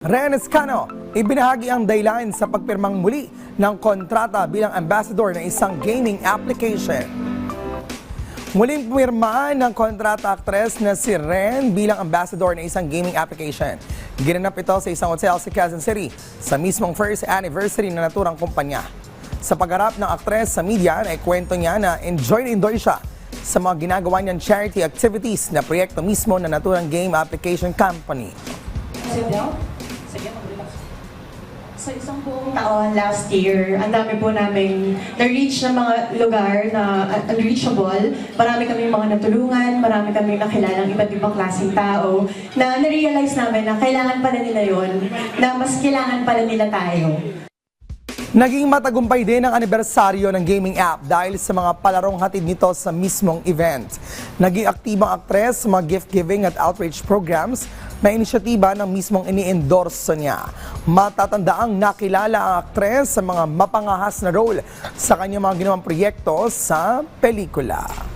Ryan Escano, ibinahagi ang dahilan sa pagpirmang muli ng kontrata bilang ambassador ng isang gaming application. Muling pumirma ng kontrata aktres na si Ren bilang ambassador ng isang gaming application. Ginanap ito sa isang hotel sa Quezon City sa mismong first anniversary na naturang kumpanya. Sa pagharap ng aktres sa media, ay kwento niya na enjoy siya sa mga ginagawa niyang charity activities na proyekto mismo na naturang game application company. Sa isang buong taon last year, ang dami po namin na-reach na mga lugar na unreachable. Marami kami mga natulungan, marami kami nakilalang iba't ibang klaseng tao na na-realize namin na kailangan pala nila yon, na mas kailangan pala nila tayo. Naging matagumpay din ang anibersaryo ng gaming app dahil sa mga palarong hatid nito sa mismong event. Naging aktibang aktres sa mga gift-giving at outreach programs na inisyatiba ng mismong ini-endorse niya. Matatandaang nakilala ang aktres sa mga mapangahas na role sa kanyang mga ginawang proyekto sa pelikula.